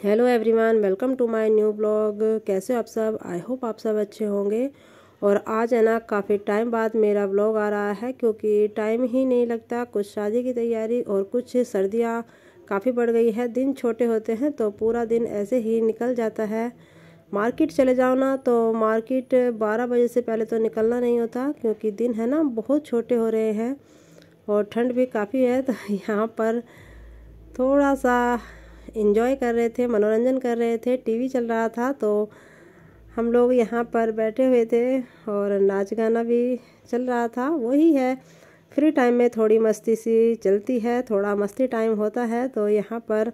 Hello everyone, welcome to my new blog. कैसे हो आप सब? आई होप आप सब अच्छे होंगे। और आज है ना काफ़ी टाइम बाद मेरा ब्लॉग आ रहा है क्योंकि टाइम ही नहीं लगता। कुछ शादी की तैयारी और कुछ सर्दियाँ काफ़ी बढ़ गई है। दिन छोटे होते हैं तो पूरा दिन ऐसे ही निकल जाता है। मार्केट चले जाओ ना तो मार्केट 12 बजे से पहले तो निकलना नहीं होता क्योंकि दिन है ना बहुत छोटे हो रहे हैं और ठंड भी काफ़ी है। तो यहाँ पर थोड़ा सा एंजॉय कर रहे थे, मनोरंजन कर रहे थे। टीवी चल रहा था तो हम लोग यहाँ पर बैठे हुए थे और नाच गाना भी चल रहा था। वही है, फ्री टाइम में थोड़ी मस्ती सी चलती है, थोड़ा मस्ती टाइम होता है। तो यहाँ पर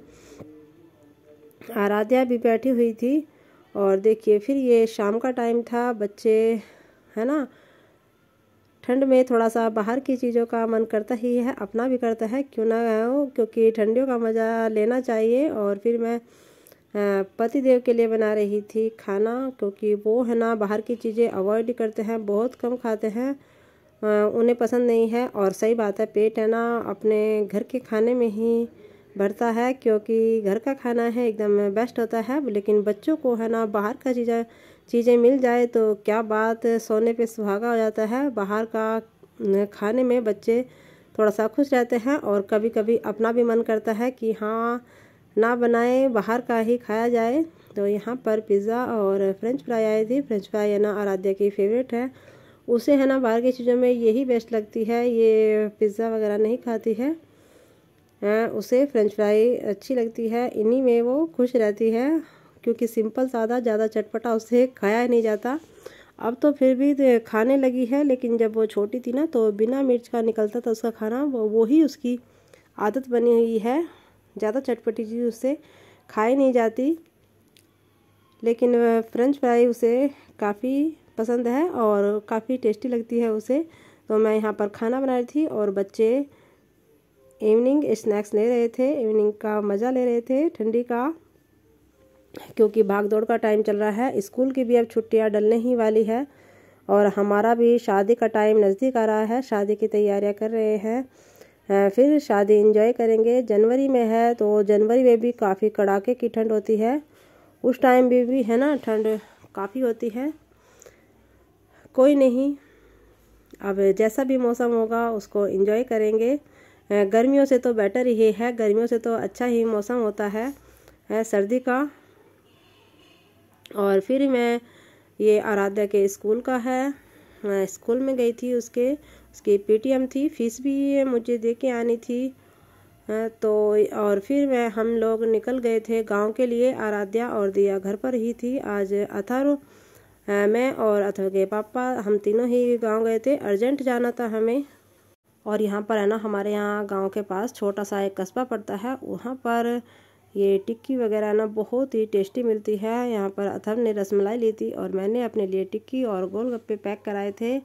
आराध्या भी बैठी हुई थी और देखिए फिर ये शाम का टाइम था। बच्चे है ना ठंड में थोड़ा सा बाहर की चीज़ों का मन करता ही है, अपना भी करता है, क्यों ना हो, क्योंकि ठंडियों का मज़ा लेना चाहिए। और फिर मैं पति देव के लिए बना रही थी खाना, क्योंकि वो है ना बाहर की चीज़ें अवॉइड करते हैं, बहुत कम खाते हैं, उन्हें पसंद नहीं है। और सही बात है, पेट है ना अपने घर के खाने में ही भरता है, क्योंकि घर का खाना है एकदम बेस्ट होता है। लेकिन बच्चों को है ना बाहर का चीज़ें मिल जाए तो क्या बात, सोने पे सुहागा हो जाता है। बाहर का खाने में बच्चे थोड़ा सा खुश रहते हैं और कभी कभी अपना भी मन करता है कि हाँ ना बनाए, बाहर का ही खाया जाए। तो यहाँ पर पिज़्ज़ा और फ्रेंच फ्राई आई थी। फ्रेंच फ्राई है ना आराध्या की फेवरेट है, उसे है ना बाहर की चीज़ों में यही बेस्ट लगती है, ये पिज़्ज़ा वगैरह नहीं खाती है। उसे फ्रेंच फ्राई अच्छी लगती है, इन्हीं में वो खुश रहती है, क्योंकि सिंपल सादा ज़्यादा चटपटा उससे खाया नहीं जाता। अब तो फिर भी खाने लगी है, लेकिन जब वो छोटी थी ना तो बिना मिर्च का निकलता था उसका खाना, वो ही उसकी आदत बनी हुई है। ज़्यादा चटपटी चीज़ उससे खाई नहीं जाती। लेकिन फ्रेंच फ्राई उसे काफ़ी पसंद है और काफ़ी टेस्टी लगती है उसे। तो मैं यहाँ पर खाना बना रही थी और बच्चे इवनिंग स्नैक्स ले रहे थे, इवनिंग का मज़ा ले रहे थे ठंडी का, क्योंकि भाग दौड़ का टाइम चल रहा है। स्कूल की भी अब छुट्टियां डलने ही वाली है और हमारा भी शादी का टाइम नज़दीक आ रहा है, शादी की तैयारियां कर रहे हैं। फिर शादी एंजॉय करेंगे। जनवरी में है तो जनवरी में भी काफ़ी कड़ाके की ठंड होती है, उस टाइम भी है ना ठंड काफ़ी होती है। कोई नहीं, अब जैसा भी मौसम होगा उसको एंजॉय करेंगे। गर्मियों से तो बेटर ही है, गर्मियों से तो अच्छा ही मौसम होता है सर्दी का। और फिर मैं ये आराध्या के स्कूल का है, मैं स्कूल में गई थी, उसकी पेटीएम थी, फीस भी मुझे दे के आनी थी। तो और फिर हम लोग निकल गए थे गांव के लिए। आराध्या और दिया घर पर ही थी। आज अथर्व, मैं और अथर्व के पापा, हम तीनों ही गांव गए थे, अर्जेंट जाना था हमें। और यहाँ पर है ना हमारे यहाँ गांव के पास छोटा सा एक कस्बा पड़ता है, वहाँ पर ये टिक्की वगैरह ना बहुत ही टेस्टी मिलती है। यहाँ पर अथर्व ने रसमलाई ली थी और मैंने अपने लिए टिक्की और गोलगप्पे पैक कराए थे।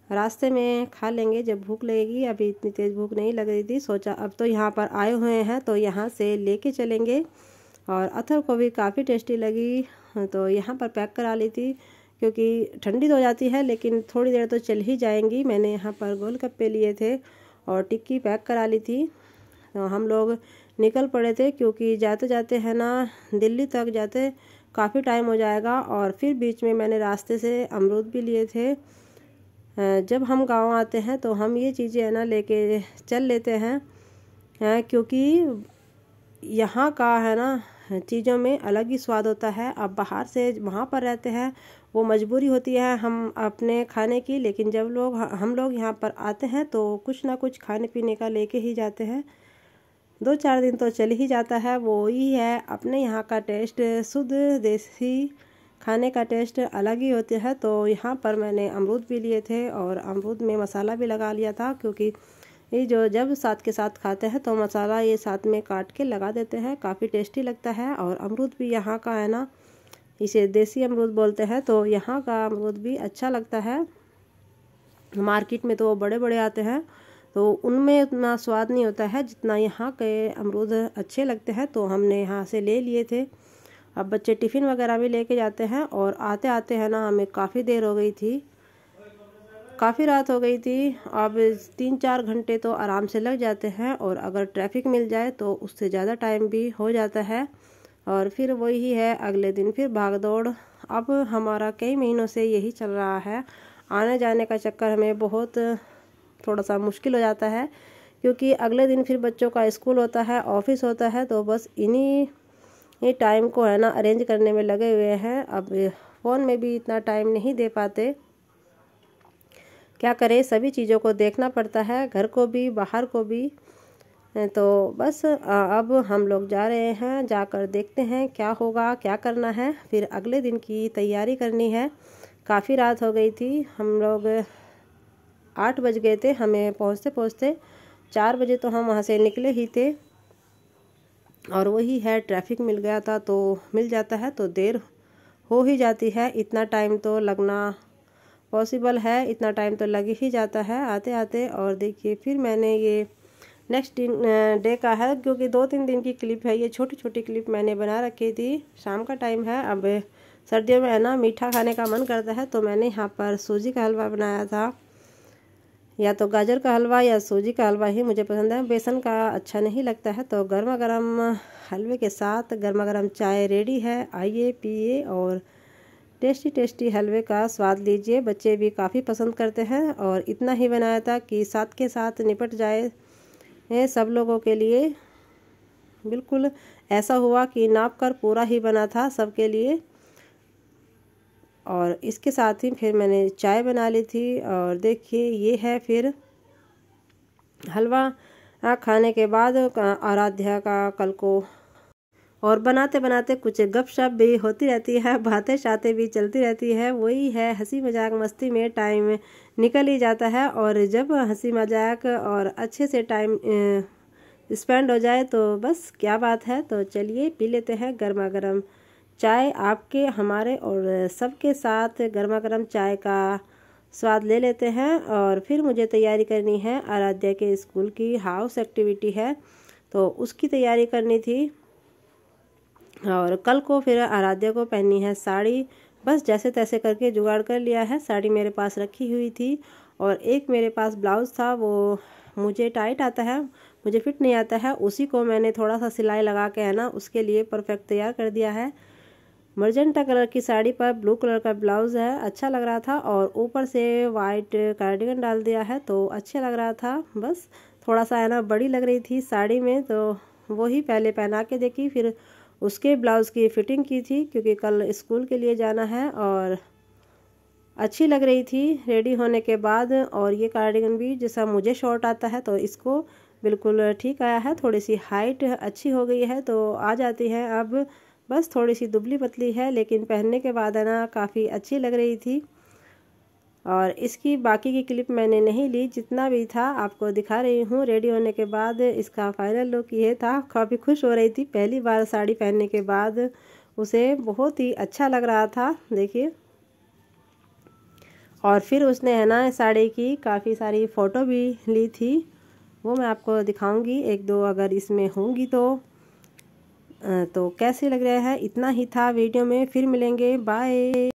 रास्ते में खा लेंगे जब भूख लगेगी, अभी इतनी तेज़ भूख नहीं लग रही थी। सोचा अब तो यहाँ पर आए हुए हैं तो यहाँ से लेके चलेंगे। और अथर्व को भी काफ़ी टेस्टी लगी तो यहाँ पर पैक करा ली थी, क्योंकि ठंडी तो हो जाती है लेकिन थोड़ी देर तो चल ही जाएंगी। मैंने यहाँ पर गोलगप्पे लिए थे और टिक्की पैक करा ली थी। तो हम लोग निकल पड़े थे, क्योंकि जाते जाते है ना दिल्ली तक जाते काफ़ी टाइम हो जाएगा। और फिर बीच में मैंने रास्ते से अमरूद भी लिए थे। जब हम गांव आते हैं तो हम ये चीज़ें है ना लेके चल लेते हैं, क्योंकि यहाँ का है ना चीज़ों में अलग ही स्वाद होता है। अब बाहर से वहाँ पर रहते हैं, वो मजबूरी होती है हम अपने खाने की, लेकिन जब हम लोग यहाँ पर आते हैं तो कुछ ना कुछ खाने पीने का लेके ही जाते हैं। 2-4 दिन तो चल ही जाता है। वो ही है अपने यहाँ का टेस्ट, शुद्ध देसी खाने का टेस्ट अलग ही होता है। तो यहाँ पर मैंने अमरूद भी लिए थे और अमरूद में मसाला भी लगा लिया था, क्योंकि ये जो जब साथ के साथ खाते हैं तो मसाला ये साथ में काट के लगा देते हैं, काफ़ी टेस्टी लगता है। और अमरूद भी यहाँ का है ना, इसे देसी अमरूद बोलते हैं, तो यहाँ का अमरूद भी अच्छा लगता है। मार्केट में तो बड़े बड़े आते हैं तो उनमें उतना स्वाद नहीं होता है जितना यहाँ के अमरूद अच्छे लगते हैं, तो हमने यहाँ से ले लिए थे। अब बच्चे टिफ़िन वगैरह भी लेके जाते हैं और आते आते है ना हमें काफ़ी देर हो गई थी, काफ़ी रात हो गई थी। अब 3-4 घंटे तो आराम से लग जाते हैं और अगर ट्रैफिक मिल जाए तो उससे ज़्यादा टाइम भी हो जाता है। और फिर वही है, अगले दिन फिर भाग दौड़। अब हमारा कई महीनों से यही चल रहा है। आने जाने का चक्कर हमें बहुत थोड़ा सा मुश्किल हो जाता है, क्योंकि अगले दिन फिर बच्चों का स्कूल होता है, ऑफिस होता है, तो बस इन्हीं टाइम को है ना अरेंज करने में लगे हुए हैं। अब फ़ोन में भी इतना टाइम नहीं दे पाते, क्या करें, सभी चीज़ों को देखना पड़ता है, घर को भी बाहर को भी। तो बस अब हम लोग जा रहे हैं, जाकर देखते हैं क्या होगा, क्या करना है। फिर अगले दिन की तैयारी करनी है। काफ़ी रात हो गई थी, हम लोग 8 बज गए थे हमें पहुंचते पहुंचते। 4 बजे तो हम वहां से निकले ही थे, और वही है, ट्रैफिक मिल गया था, तो मिल जाता है तो देर हो ही जाती है। इतना टाइम तो लगना पॉसिबल है, इतना टाइम तो लग ही जाता है आते आते। और देखिए फिर मैंने ये नेक्स्ट डे का है, क्योंकि 2-3 दिन की क्लिप है, ये छोटी छोटी क्लिप मैंने बना रखी थी। शाम का टाइम है, अब सर्दियों में है ना मीठा खाने का मन करता है, तो मैंने यहाँ पर सूजी का हलवा बनाया था। या तो गाजर का हलवा या सूजी का हलवा ही मुझे पसंद है, बेसन का अच्छा नहीं लगता है। तो गर्मा गर्म हलवे के साथ गर्मा गर्म चाय रेडी है, आइए पिए और टेस्टी टेस्टी हलवे का स्वाद लीजिए। बच्चे भी काफ़ी पसंद करते हैं, और इतना ही बनाया था कि साथ के साथ निपट जाए सब लोगों के लिए। बिल्कुल ऐसा हुआ कि नाप कर पूरा ही बना था सबके लिए। और इसके साथ ही फिर मैंने चाय बना ली थी। और देखिए ये है फिर हलवा खाने के बाद आराध्या का कल को। और बनाते बनाते कुछ गपशप भी होती रहती है, बातें शातें भी चलती रहती है। वही है, हंसी मजाक मस्ती में टाइम निकल ही जाता है। और जब हंसी मजाक और अच्छे से टाइम स्पेंड हो जाए तो बस क्या बात है। तो चलिए पी लेते हैं गर्मा गर्म चाय, आपके हमारे और सबके साथ गर्मा गर्म चाय का स्वाद ले लेते हैं। और फिर मुझे तैयारी करनी है, आराध्या के स्कूल की हाउस एक्टिविटी है, तो उसकी तैयारी करनी थी। और कल को फिर आराध्या को पहननी है साड़ी। बस जैसे तैसे करके जुगाड़ कर लिया है। साड़ी मेरे पास रखी हुई थी, और एक मेरे पास ब्लाउज़ था, वो मुझे टाइट आता है, मुझे फिट नहीं आता है। उसी को मैंने थोड़ा सा सिलाई लगा के है ना उसके लिए परफेक्ट तैयार कर दिया है। मर्जेंटा कलर की साड़ी पर ब्लू कलर का ब्लाउज़ है, अच्छा लग रहा था। और ऊपर से वाइट कार्डिगन डाल दिया है, तो अच्छा लग रहा था। बस थोड़ा सा है ना बड़ी लग रही थी साड़ी में, तो वही पहले पहना के देखी, फिर उसके ब्लाउज़ की फ़िटिंग की थी, क्योंकि कल स्कूल के लिए जाना है। और अच्छी लग रही थी रेडी होने के बाद। और ये कार्डिगन भी जैसा मुझे शॉर्ट आता है, तो इसको बिल्कुल ठीक आया है। थोड़ी सी हाइट अच्छी हो गई है, तो आ जाती है। अब बस थोड़ी सी दुबली पतली है, लेकिन पहनने के बाद है ना काफ़ी अच्छी लग रही थी। और इसकी बाकी की क्लिप मैंने नहीं ली, जितना भी था आपको दिखा रही हूँ। रेडी होने के बाद इसका फाइनल लुक ये था। काफ़ी खुश हो रही थी, पहली बार साड़ी पहनने के बाद उसे बहुत ही अच्छा लग रहा था, देखिए। और फिर उसने है ना साड़ी की काफ़ी सारी फ़ोटो भी ली थी, वो मैं आपको दिखाऊंगी, 1-2 अगर इसमें होंगी तो कैसे लग रहा है। इतना ही था वीडियो में, फिर मिलेंगे, बाय।